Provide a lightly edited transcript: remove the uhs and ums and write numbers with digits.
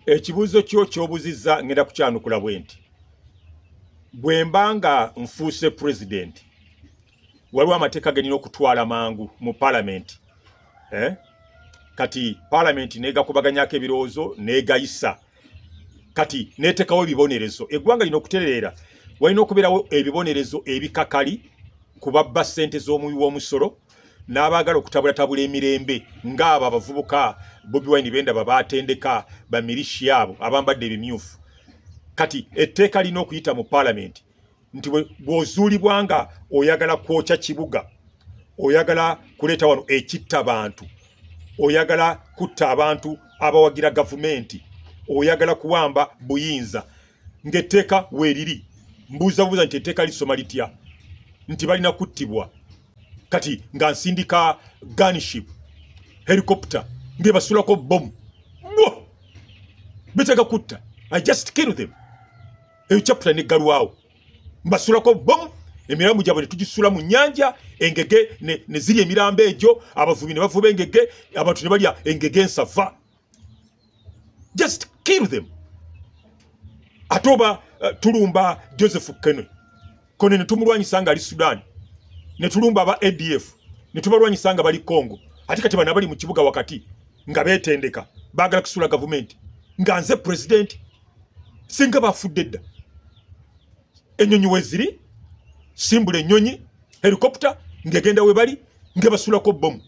Ekibuuzo kyo ky'obuzizza ngenda kukyanukula bwe nti bwe mbanga nfuuse president waliwo amateeka genina okutwala mangu mu parliament kati parliament negakubaganyako ebirowoozo negayisa kati neteekawo ebibonerezo eggwanga lino okutereera walina okubeerawo ebibonerezo ebikakali ku babba ssente z'omuwi w'omusolo n'abaagala okutabulatabula emirembe ng'abo abavubuka Bobi Wine bendaba baatendeka bamilishiya abo abambadde ebimyufu kati etteeka lina okuyita mu parliament nti bw'ozuulibwanga oyagala kwokya kibuga oyagala kuleeta wano ekitta abantu oyagala kutta abantu abawagira gavumenti oyagala kuwamba buyinza ng'etteeka weeriri mbuuza nti etteeka lisoma litya nti balina kuttibwa kati nga nsindika gunship helicopter ngebasulako bomu betega kutta I just kill them eyo chapter negalwawo mbasulako bomu emirambo gyabwe tugisula mu nyanja engege ne ziri emirambo egyo abavubi ne bavuba engege abantu ne balya engege ensava just kill them atoba tulumba Joseph Kennedy kone ne tumulwanyisa nga ali Sudan ne tulumba aba ADF ne tubalwanyisa nga bali Congo ate kati bana bali mu kibuga wakati nga betendeka bagala kusula government nga nze president singa bafudde dda ennyonyi weziri simbula ennyonyi helicopter ngegenda we bali ngebasulako bomu